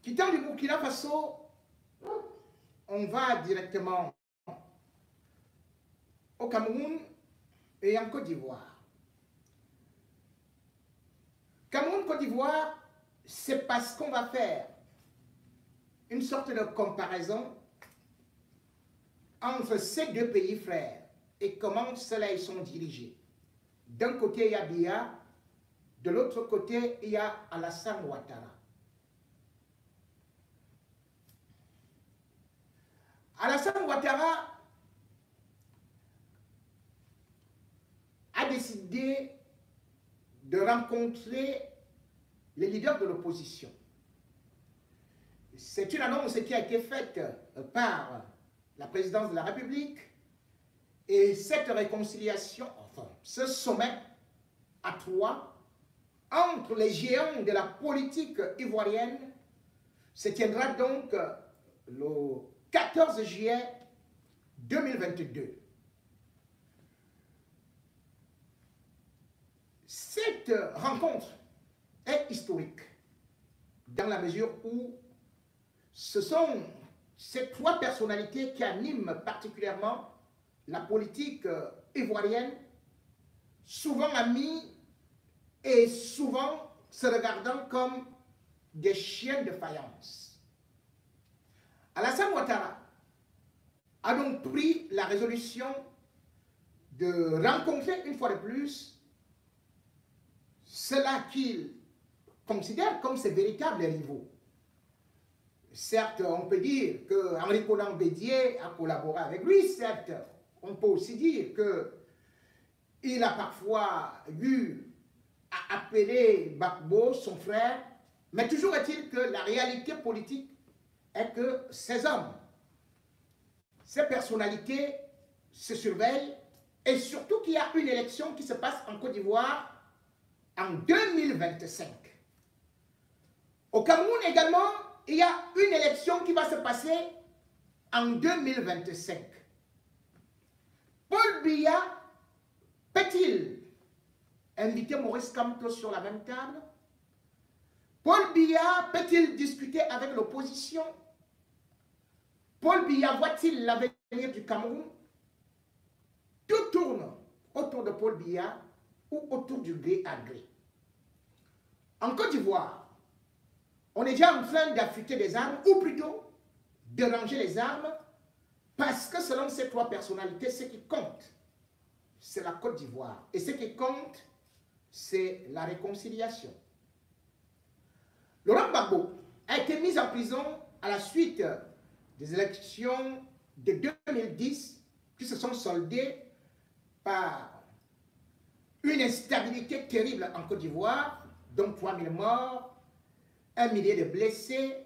Quittant du Burkina Faso, on va directement au Cameroun et en Côte d'Ivoire. Cameroun-Côte d'Ivoire, c'est parce qu'on va faire une sorte de comparaison entre ces deux pays frères et comment ceux-là ils sont dirigés. D'un côté, il y a Biya, de l'autre côté, il y a Alassane Ouattara. Alassane Ouattara a décidé de rencontrer les leaders de l'opposition. C'est une annonce qui a été faite par la présidence de la République et cette réconciliation, enfin, ce sommet à trois entre les géants de la politique ivoirienne se tiendra donc le 14 juillet 2022. Cette rencontre est historique dans la mesure où ce sont ces trois personnalités qui animent particulièrement la politique ivoirienne, souvent amis et souvent se regardant comme des chiens de faïence. Alassane Ouattara a donc pris la résolution de rencontrer une fois de plus ceux-là qu'il considère comme ses véritables rivaux. Certes, on peut dire que Henri Konan Bédié a collaboré avec lui, certes, on peut aussi dire qu'il a parfois eu à appeler Gbagbo son frère, mais toujours est-il que la réalité politique est que ces hommes, ces personnalités se surveillent et surtout qu'il y a une élection qui se passe en Côte d'Ivoire en 2025. Au Cameroun également, il y a une élection qui va se passer en 2025. Paul Biya peut-il inviter Maurice Kamto sur la même table? Paul Biya peut-il discuter avec l'opposition? Paul Biya voit-il l'avenir du Cameroun? Tout tourne autour de Paul Biya ou autour du gré à gré. En Côte d'Ivoire, on est déjà en train d'affûter des armes, ou plutôt de ranger les armes, parce que selon ces trois personnalités, ce qui compte, c'est la Côte d'Ivoire. Et ce qui compte, c'est la réconciliation. Laurent Gbagbo a été mis en prison à la suite des élections de 2010 qui se sont soldées par une instabilité terrible en Côte d'Ivoire, dont 3000 morts, 1 millier de blessés,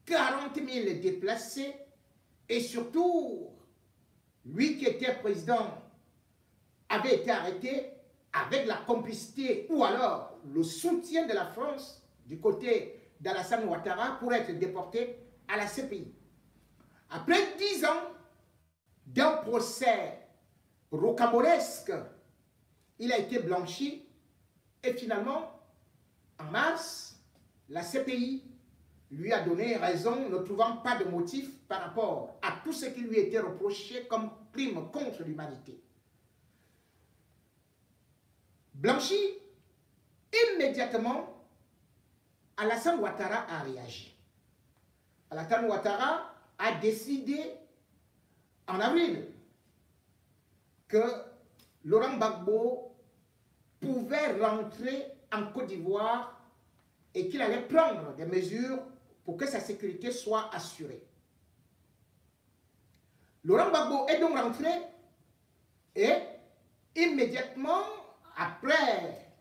40 000 déplacés, et surtout, lui qui était président avait été arrêté avec la complicité ou alors le soutien de la France du côté d'Alassane Ouattara pour être déporté à la CPI. Après 10 ans d'un procès rocambolesque, il a été blanchi et finalement, en mars, la CPI lui a donné raison, ne trouvant pas de motif par rapport à tout ce qui lui était reproché comme crime contre l'humanité. Blanchi, immédiatement, Alassane Ouattara a réagi. Alassane Ouattara a décidé en avril que Laurent Gbagbo pouvait rentrer en Côte d'Ivoire et qu'il allait prendre des mesures pour que sa sécurité soit assurée. Laurent Gbagbo est donc rentré et immédiatement après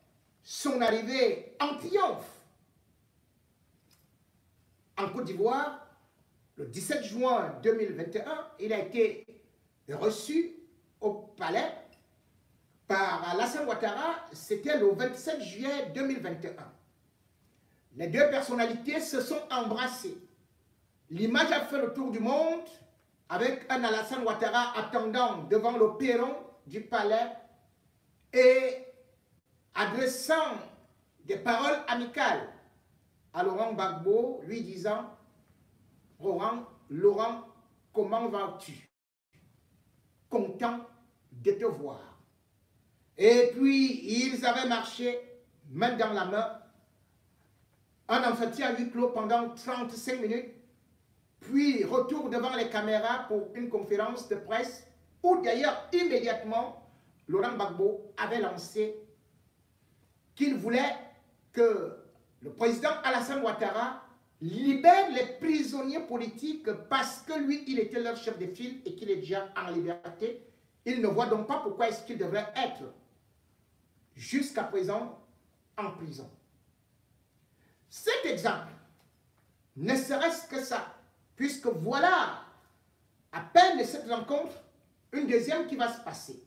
son arrivée en triomphe en Côte d'Ivoire, le 17 juin 2021, il a été reçu au palais par Alassane Ouattara, c'était le 27 juillet 2021. Les deux personnalités se sont embrassées. L'image a fait le tour du monde avec un Alassane Ouattara attendant devant le perron du palais et adressant des paroles amicales à Laurent Gbagbo, lui disant Laurent, comment vas-tu? Content de te voir. Et puis, ils avaient marché, main dans la main, un entretien à huis clos pendant 35 minutes, puis retour devant les caméras pour une conférence de presse, où d'ailleurs, immédiatement, Laurent Gbagbo avait lancé qu'il voulait que le président Alassane Ouattara libère les prisonniers politiques parce que lui, il était leur chef de file et qu'il est déjà en liberté. Il ne voit donc pas pourquoi est-ce qu'il devrait être jusqu'à présent en prison. Cet exemple, ne serait-ce que ça, puisque voilà, à peine de cette rencontre, une deuxième qui va se passer.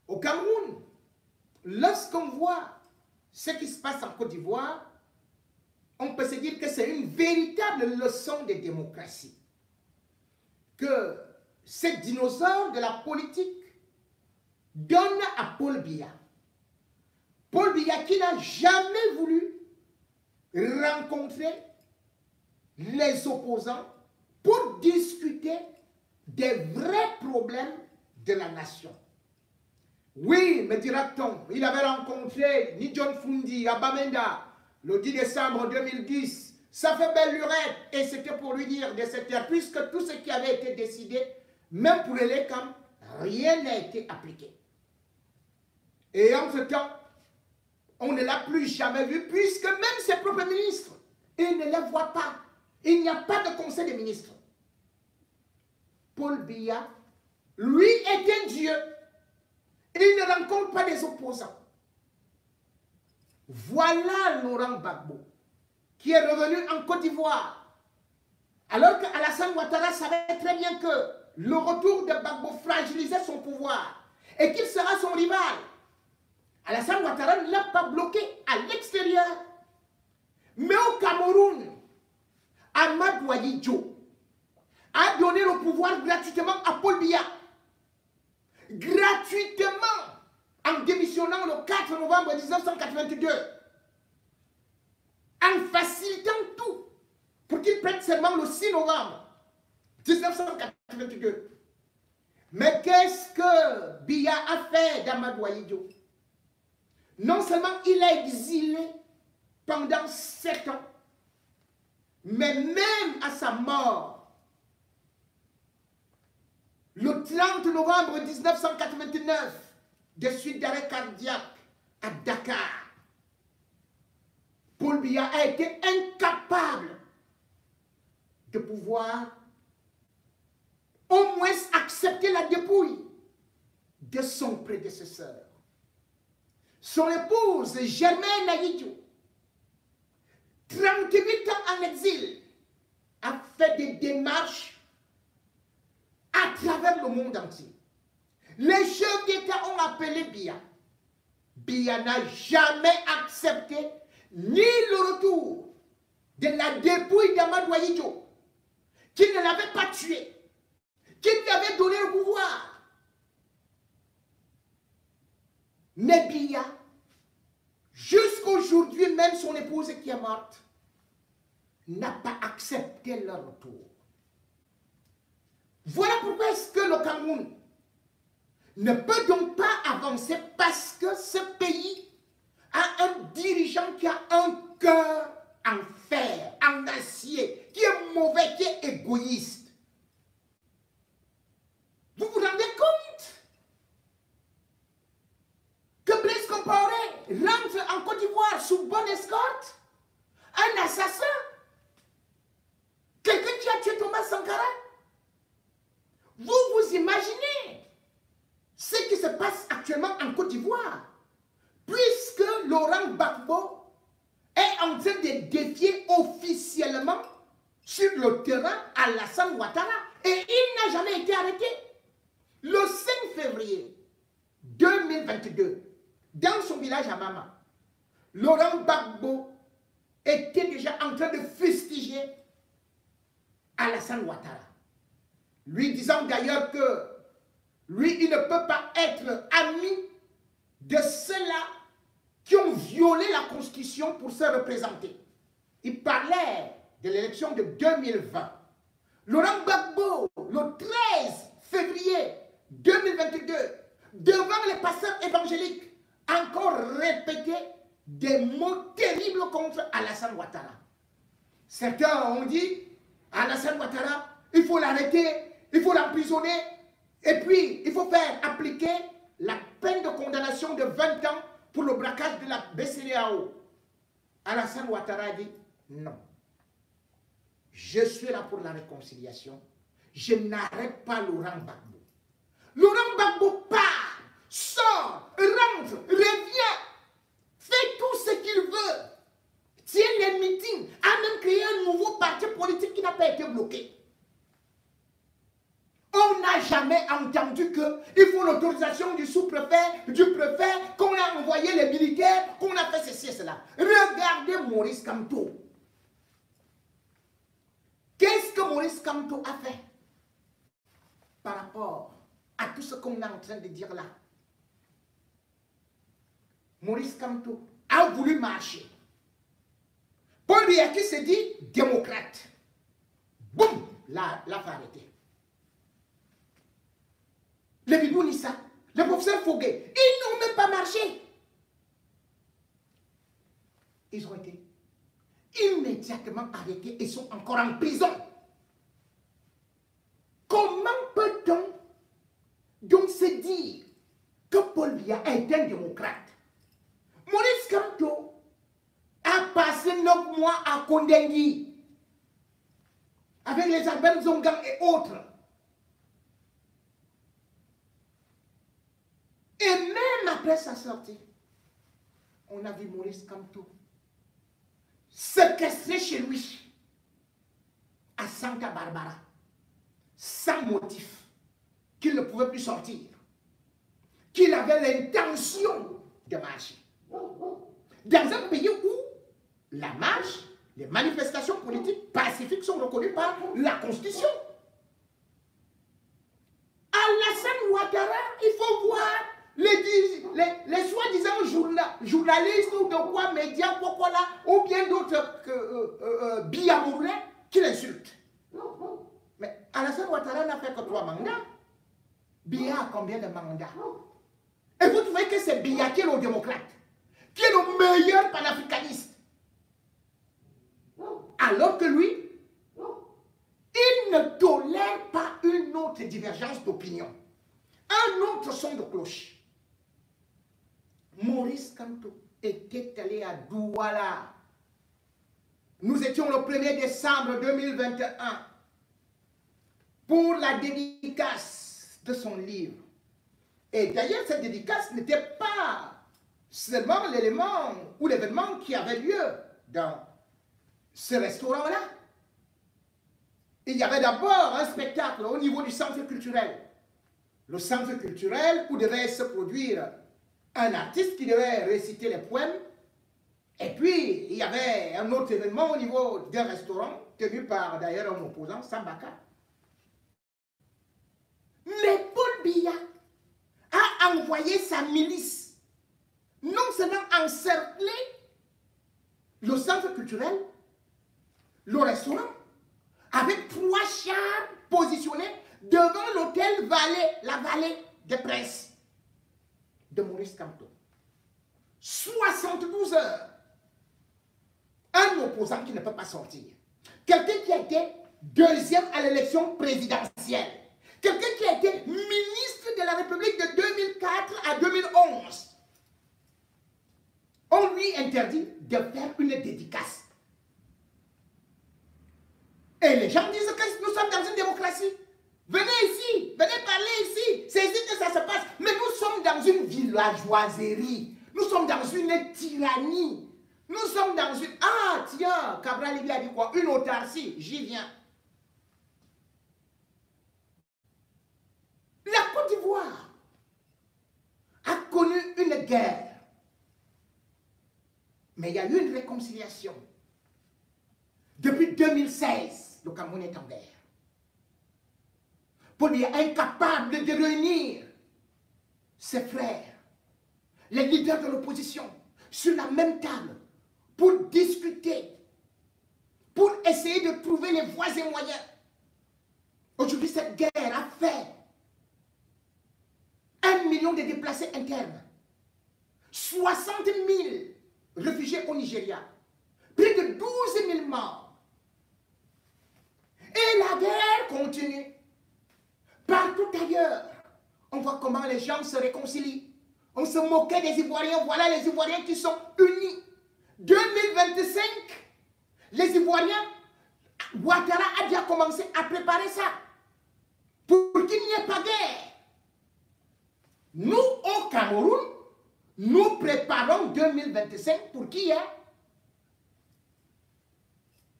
Au Cameroun, lorsqu'on voit ce qui se passe en Côte d'Ivoire, on peut se dire que c'est une véritable leçon de démocratie. Que ces dinosaures de la politique donnent à Paul Biya. Paul Biya qui n'a jamais voulu rencontrer les opposants pour discuter des vrais problèmes de la nation. Oui, me dira-t-on, il avait rencontré Nidjon Fundi à Bamenda le 10 décembre 2010. Ça fait belle lurette et c'était pour lui dire de cette terre, puisque tout ce qui avait été décidé, même pour les camps, rien n'a été appliqué. Et entre-temps, on ne l'a plus jamais vu, puisque même ses propres ministres, ils ne les voient pas. Il n'y a pas de conseil des ministres. Paul Biya, lui, est un dieu. Il ne rencontre pas des opposants. Voilà Laurent Gbagbo, qui est revenu en Côte d'Ivoire, alors qu'Alassane Ouattara savait très bien que le retour de Gbagbo fragilisait son pouvoir et qu'il sera son rival. Alassane Ouattara ne l'a pas bloqué à l'extérieur. Mais au Cameroun, Amadou Ahidjo a donné le pouvoir gratuitement à Paul Biya. Gratuitement, en démissionnant le 4 novembre 1982, en facilitant tout pour qu'il prête seulement le 6 novembre 1982. Mais qu'est-ce que Biya a fait d'Amadou Ahidjo? Non seulement il a exilé pendant 7 ans, mais même à sa mort, le 30 novembre 1989, de suite d'arrêt cardiaque à Dakar, Paul Biya a été incapable de pouvoir au moins accepter la dépouille de son prédécesseur. Son épouse, Germaine Ahidjo, 38 ans en exil, a fait des démarches à travers le monde entier. Les chefs d'État ont appelé Biya. Biya n'a jamais accepté ni le retour de la dépouille d'Amadou Ahidjo, qui ne l'avait pas tué, qui lui avait donné le pouvoir. Mais Biya, jusqu'aujourd'hui, même son épouse qui est morte, n'a pas accepté leur retour. Voilà pourquoi est-ce que le Cameroun ne peut donc pas avancer, parce que ce pays a un dirigeant qui a un cœur en fer, en acier, qui est mauvais, qui est égoïste. Vous vous rendez compte que Blaise Compaoré rentre en Côte d'Ivoire sous bonne escorte? Un assassin? Quelqu'un qui a tué Thomas Sankara? Vous vous imaginez ce qui se passe actuellement en Côte d'Ivoire, puisque Laurent Gbagbo est en train de défier officiellement sur le terrain Alassane Ouattara et il n'a jamais été arrêté. Le 5 février 2022, dans son village à Mama, Laurent Gbagbo était déjà en train de fustiger Alassane Ouattara, lui disant d'ailleurs que lui, il ne peut pas être ami de ceux-là qui ont violé la Constitution pour se représenter. Il parlait de l'élection de 2020, Laurent Gbagbo, le 13 février 2022, devant les pasteurs évangéliques, a encore répété des mots terribles contre Alassane Ouattara. Certains ont dit, Alassane Ouattara, il faut l'arrêter, il faut l'emprisonner, et puis il faut faire appliquer la peine de condamnation de 20 ans pour le braquage de la BCEAO. Alassane Ouattara a dit, non. Je suis là pour la réconciliation. Je n'arrête pas Laurent Gbagbo. Laurent Gbagbo part, sort, rentre, revient, fait tout ce qu'il veut, tient les meetings, a même créé un nouveau parti politique qui n'a pas été bloqué. On n'a jamais entendu qu'il faut l'autorisation du sous-préfet, du préfet, qu'on a envoyé les militaires, qu'on a fait ceci et cela. Regardez Maurice Kamto. Qu'est-ce que Maurice Kamto a fait par rapport à tout ce qu'on est en train de dire là? Maurice Kamto a voulu marcher. Paul Biya qui se dit démocrate. Boum, l'a fait arrêter. Le Bibou Nissa, le professeur Foguet, ils n'ont même pas marché. Ils ont été immédiatement arrêtés et sont encore en prison. Comment peut-on donc se dire que Paul Biya est un démocrate? Maurice Kamto a passé 9 mois à Kondengui avec les Albert Zongang et autres. Et même après sa sortie, on a vu Maurice Kamto séquestré chez lui à Santa Barbara, sans motif, qu'il ne pouvait plus sortir, qu'il avait l'intention de marcher. Dans un pays où la marche, les manifestations politiques pacifiques sont reconnues par la Constitution. Alassane Ouattara, il faut voir les soi-disant journalistes ou de quoi, médias, pourquoi là, ou bien d'autres Biyamourais qui l'insultent. Mais Alassane Ouattara n'a fait que 3 mandats. Biya a combien de mandats? Et vous trouvez que c'est Biya qui est le démocrate, qui est le meilleur panafricaniste. Alors que lui, il ne tolère pas une autre divergence d'opinion, un autre son de cloche. Maurice Kamto était allé à Douala. Nous étions le 1er décembre 2021 pour la dédicace de son livre. Et d'ailleurs, cette dédicace n'était pas seulement l'élément ou l'événement qui avait lieu dans ce restaurant-là. Il y avait d'abord un spectacle au niveau du centre culturel. Le centre culturel où devait se produire un artiste qui devait réciter les poèmes. Et puis, il y avait un autre événement au niveau d'un restaurant, tenu par d'ailleurs un opposant, Sambaka. Mais Paul Biya a envoyé sa milice, non seulement encercler le centre culturel, le restaurant, avec 3 chars positionnés devant l'hôtel Vallée, la Vallée des Princes de Maurice Kamto. 72 heures. Un opposant qui ne peut pas sortir. Quelqu'un qui a été 2e à l'élection présidentielle. Quelqu'un qui a été ministre de la République de 2004 à 2011. On lui interdit de faire une dédicace. Et les gens disent que nous sommes dans une démocratie. Venez ici, venez parler ici. C'est ici que ça se passe. Mais nous sommes dans une villageoiserie. Nous sommes dans une tyrannie. Nous sommes dans une... Ah, tiens, Cabral Libya a dit quoi? Une autarcie. J'y viens. La Côte d'Ivoire a connu une guerre. Mais il y a eu une réconciliation. Depuis 2016, le Cameroun est en guerre. Paul Biya est incapable de réunir ses frères, les leaders de l'opposition, sur la même table pour discuter, pour essayer trouver les voies et moyens. Aujourd'hui, cette guerre a fait 1 million de déplacés internes, 60 000 réfugiés au Nigeria, plus de 12 000 morts. Et la guerre continue. Partout ailleurs, on voit comment les gens se réconcilient. On se moquait des Ivoiriens. Voilà les Ivoiriens qui sont unis. 2025, les Ivoiriens, Ouattara a déjà commencé à préparer ça pour qu'il n'y ait pas guerre. Nous, au Cameroun, nous préparons 2025 pour qu'il y ait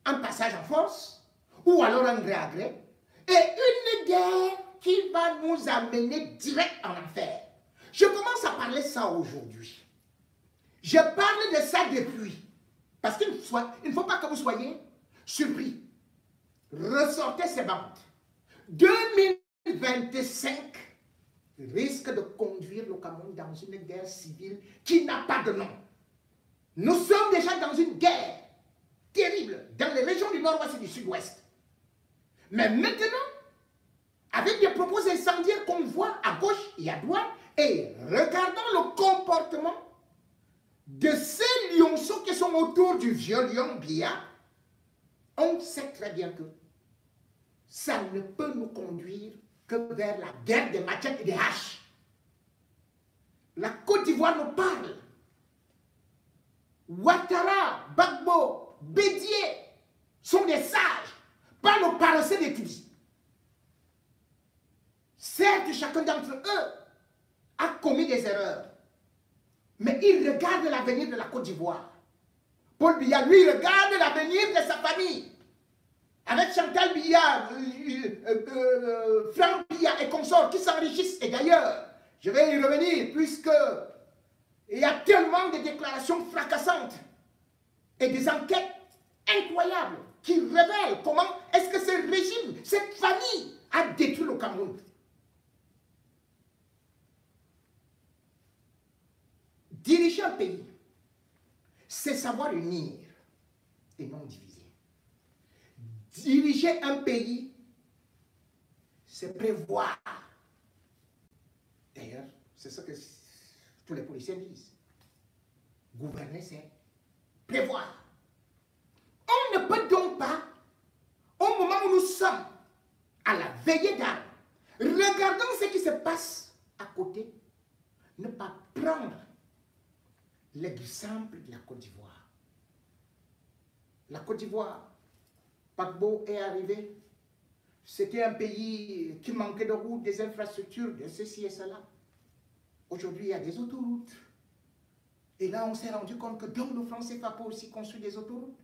un passage en force ou alors un gré à gré et une guerre qui va nous amener direct en enfer. Je commence à parler ça aujourd'hui. Je parle de ça depuis. Parce qu'il ne faut pas que vous soyez surpris. Ressortez ces bandes. 2025 risque de conduire le Cameroun dans une guerre civile qui n'a pas de nom. Nous sommes déjà dans une guerre terrible dans les régions du nord-ouest et du sud-ouest. Mais maintenant, avec des propos incendiaires qu'on voit à gauche et à droite, et regardons le comportement de ces lionceaux qui sont autour du vieux lion Biya, on sait très bien que ça ne peut nous conduire que vers la guerre des machettes et des haches. La Côte d'Ivoire nous parle. Ouattara, Gbagbo, Bédié sont des sages, pas nos paresseux d'étudier. Certes, chacun d'entre eux a commis des erreurs, mais il regarde l'avenir de la Côte d'Ivoire. Paul Biya, lui, regarde l'avenir de sa famille. Avec Chantal Biya, Franck Biya et consorts qui s'enrichissent. Et d'ailleurs, je vais y revenir, puisque il y a tellement de déclarations fracassantes et des enquêtes incroyables qui révèlent comment est-ce que ce régime, cette famille a détruit le Cameroun. Diriger un pays, c'est savoir unir et non diviser. Diriger un pays, c'est prévoir. D'ailleurs, c'est ce que tous les policiers disent. Gouverner, c'est prévoir. On ne peut donc pas, au moment où nous sommes à la veillée d'armes, regardons ce qui se passe à côté, ne pas prendre l'exemple de la Côte d'Ivoire. La Côte d'Ivoire, Gbagbo est arrivé. C'était un pays qui manquait de routes, des infrastructures, de ceci et cela. Aujourd'hui, il y a des autoroutes. Et là, on s'est rendu compte que donc le franc CFA peut aussi construire des autoroutes.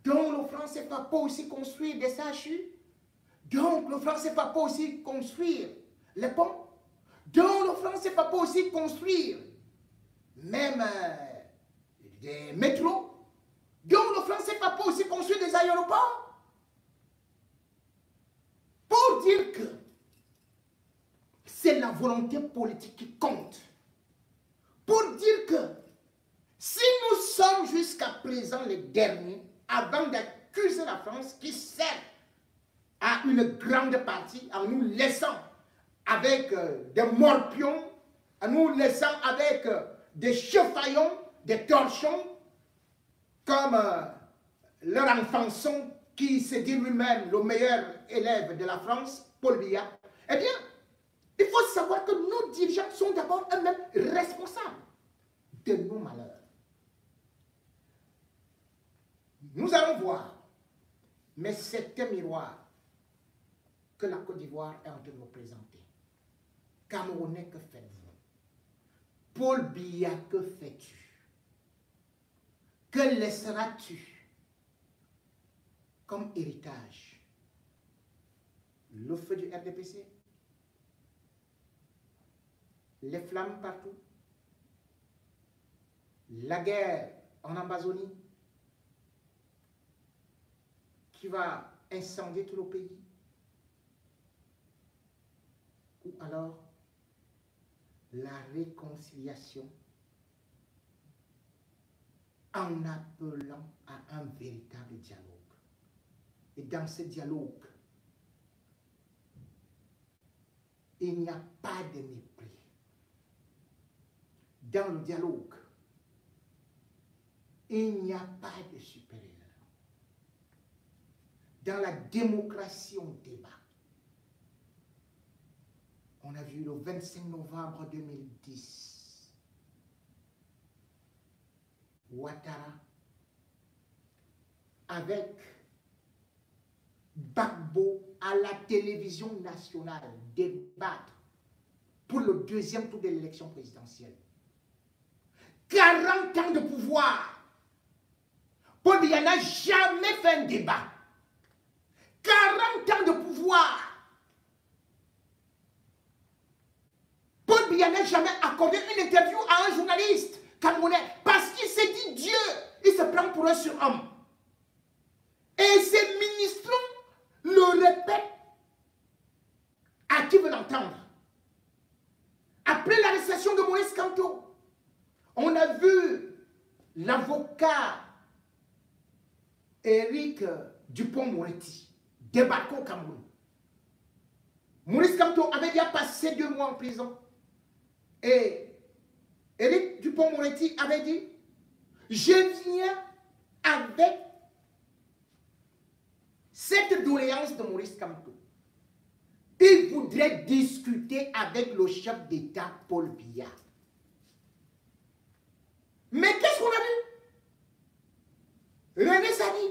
Donc le franc CFA peut aussi construire des CHU. Donc le franc CFA peut aussi construire les ponts. Donc le franc CFA peut aussi construire même des métros. Donc le franc CFA peut aussi construire des aéroports. Pour dire que c'est la volonté politique qui compte. Pour dire que si nous sommes jusqu'à présent les derniers, avant d'accuser la France qui sert à une grande partie en nous laissant avec des morpions, en nous laissant avec des chefaillons, des torchons, comme leur enfant son qui se dit lui-même le meilleur élève de la France, Paul Biya, eh bien, il faut savoir que nos dirigeants sont d'abord eux-mêmes responsables de nos malheurs. Nous allons voir, mais c'est un miroir que la Côte d'Ivoire est en train de nous présenter. Camerounais, que faites-vous? Paul Biya, que fais-tu? Que laisseras-tu comme héritage? Le feu du RDPC, les flammes partout, la guerre en Amazonie qui va incendier tout le pays, ou alors la réconciliation en appelant à un véritable dialogue. Et dans ce dialogue, il n'y a pas de mépris. Dans le dialogue, il n'y a pas de supérieur. Dans la démocratie, on débat. On a vu le 25 novembre 2010, Ouattara, avec Gbagbo à la télévision nationale, débattre pour le deuxième tour de l'élection présidentielle. 40 ans de pouvoir. Paul Biya n'a jamais fait un débat. 40 ans de pouvoir. Paul Biya n'a jamais accordé une interview à un journaliste camerounais parce qu'il s'est dit Dieu, il se prend pour un surhomme. Et ses ministres le répètent à qui veut l'entendre. Après l'arrestation de Maurice Kamto, on a vu l'avocat Éric Dupond-Moretti débarquer au Cameroun. Maurice Kamto avait déjà passé 2 mois en prison. Et Éric Dupond-Moretti avait dit, je viens avec cette doléance de Maurice Kamto. Il voudrait discuter avec le chef d'État Paul Biya. Mais qu'est-ce qu'on a vu? René Sadi.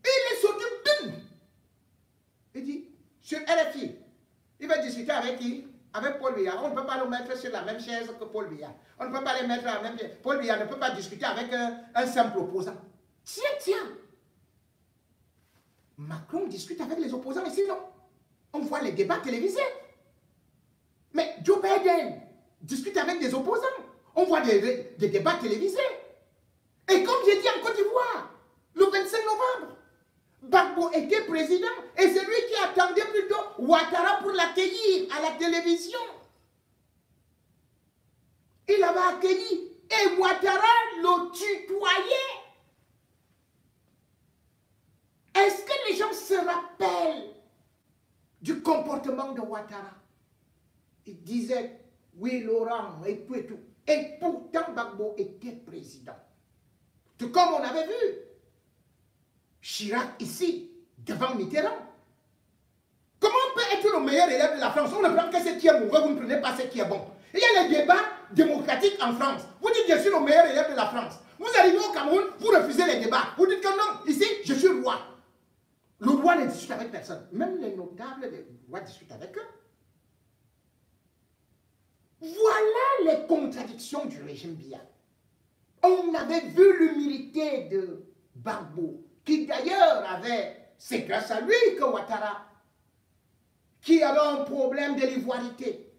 Il est sorti d'une. Il dit, sur RFI, il va discuter avec qui? Avec Paul Biya. On ne peut pas le mettre sur la même chaise que Paul Biya. On ne peut pas les mettre à la même chaise. Paul Biya ne peut pas discuter avec un simple opposant. Tiens, tiens. Macron discute avec les opposants ici, non? On voit les débats télévisés. Mais Joe Biden discute avec des opposants. On voit des débats télévisés. Et comme j'ai dit en Côte d'Ivoire, le 25 novembre, Gbagbo était président et c'est lui qui attendait plutôt Ouattara pour l'accueillir à la télévision. Il avait accueilli et Ouattara le tutoyait. Est-ce que les gens se rappellent du comportement de Ouattara? Il disait, oui, Laurent, et tout et tout. Et pourtant, Gbagbo était président. Tout comme on avait vu Chirac ici, devant Mitterrand. Comment on peut être le meilleur élève de la France? On ne prend que ce qui est mauvais, vous ne prenez pas ce qui est bon. Il y a les débats démocratiques en France. Vous dites, je suis le meilleur élève de la France. Vous arrivez au Cameroun, vous refusez les débats. Vous dites que non, ici, je suis roi. Le roi ne discute avec personne. Même les notables, les rois discutent avec eux. Voilà les contradictions du régime Biya. On avait vu l'humilité de Gbagbo, qui d'ailleurs avait, c'est grâce à lui que Ouattara, qui avait un problème de l'ivoirité,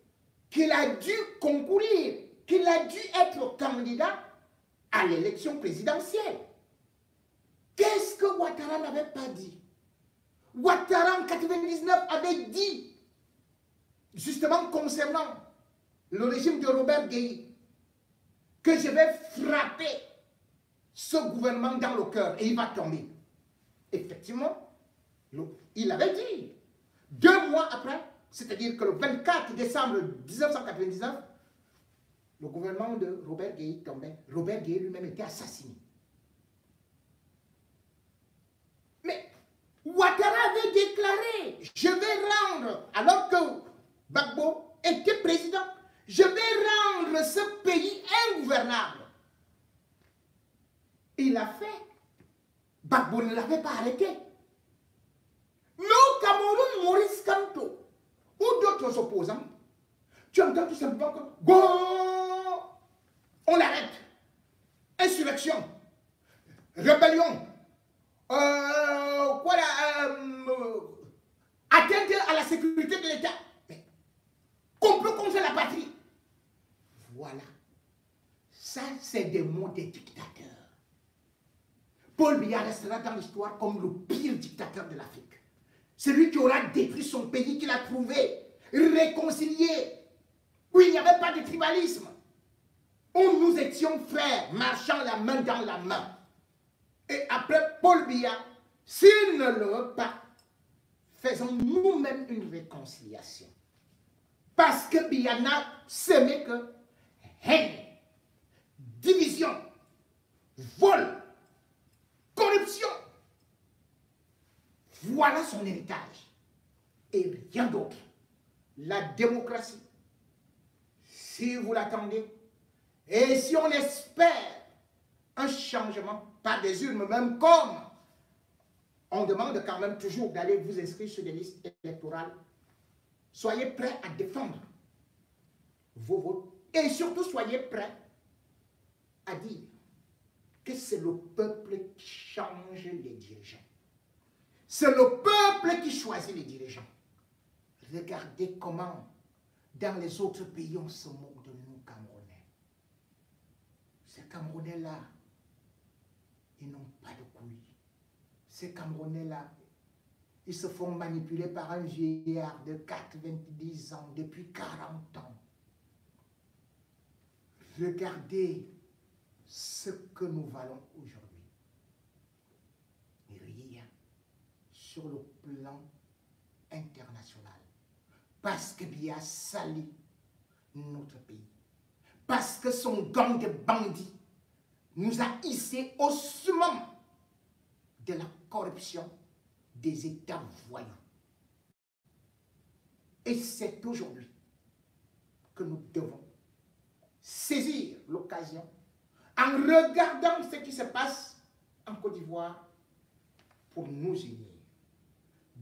qu'il a dû concourir, qu'il a dû être candidat à l'élection présidentielle. Qu'est-ce que Ouattara n'avait pas dit? Ouattara en 1999 avait dit, justement concernant le régime de Robert Gueye, que je vais frapper ce gouvernement dans le cœur et il va tomber. Effectivement, il avait dit. 2 mois après, c'est-à-dire que le 24 décembre 1999, le gouvernement de Robert Gueye tombait. Robert Gueye lui-même était assassiné. Mais Ouattara avait déclaré, je vais rendre, alors que Gbagbo était président, je vais rendre ce pays ingouvernable. Il a fait. Gbagbo ne l'avait pas arrêté. Mais au Cameroun, Maurice Kamto ou d'autres opposants, tu entends tout simplement que go, on l'arrête. Insurrection, rébellion, atteinte à la sécurité de l'État, complot contre la patrie. Voilà. Ça, c'est des mots des dictateurs. Paul Biya restera dans l'histoire comme le pire dictateur de l'Afrique. Celui qui aura détruit son pays, qu'il a trouvé, réconcilié, où il n'y avait pas de tribalisme, où nous étions frères, marchant la main dans la main. Et après Paul Biya, s'il ne le veut pas, faisons nous-mêmes une réconciliation. Parce que Biya n'a semé que haine, division, vol, corruption. Voilà son héritage. Et rien d'autre. La démocratie, si vous l'attendez, et si on espère un changement par des urnes, même comme on demande quand même toujours d'aller vous inscrire sur des listes électorales, soyez prêts à défendre vos votes et surtout soyez prêts à dire que c'est le peuple qui change les dirigeants. C'est le peuple qui choisit les dirigeants. Regardez comment dans les autres pays on se moque de nous Camerounais. Ces Camerounais-là, ils n'ont pas de couilles. Ces Camerounais-là, ils se font manipuler par un vieillard de 90 ans depuis 40 ans. Regardez ce que nous valons aujourd'hui. Rien sur le plan international. Parce que Biya sali notre pays. Parce que son gang de bandits nous a hissés au summum de la corruption des États voyous. Et c'est aujourd'hui que nous devons saisir l'occasion en regardant ce qui se passe en Côte d'Ivoire pour nous unir.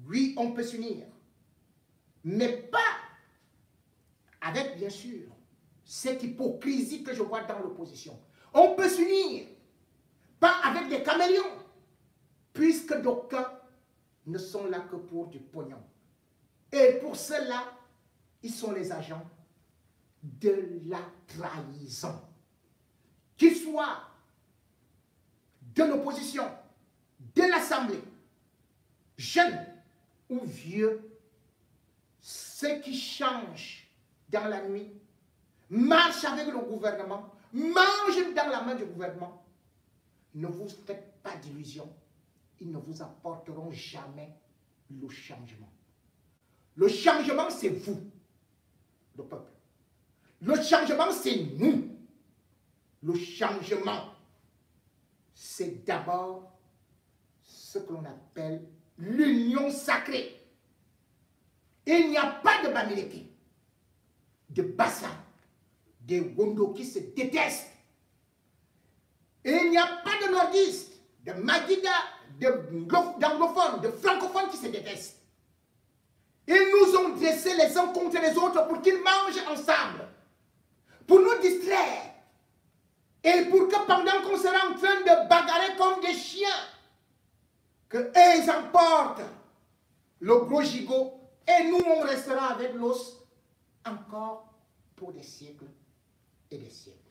Oui, on peut s'unir, mais pas avec, bien sûr, cette hypocrisie que je vois dans l'opposition. On peut s'unir, pas avec des caméléons, puisque d'aucuns ne sont là que pour du pognon. Et pour cela, ils sont les agents de la trahison. Qu'ils soient de l'opposition, de l'Assemblée, jeunes ou vieux, ceux qui changent dans la nuit, marchent avec le gouvernement, mangent dans la main du gouvernement, ne vous faites pas d'illusions, ils ne vous apporteront jamais le changement. Le changement, c'est vous, le peuple. Le changement, c'est nous. Le changement, c'est d'abord ce que l'on appelle l'union sacrée. Il n'y a pas de Bamileke, de Bassa, de Wondo qui se détestent. Il n'y a pas de nordistes, de Magida, d'anglophones, de francophones qui se détestent. Ils nous ont dressés les uns contre les autres pour qu'ils mangent ensemble, pour nous distraire. Et pour que pendant qu'on sera en train de bagarrer comme des chiens, qu'eux ils emportent le gros gigot et nous on restera avec l'os encore pour des siècles et des siècles.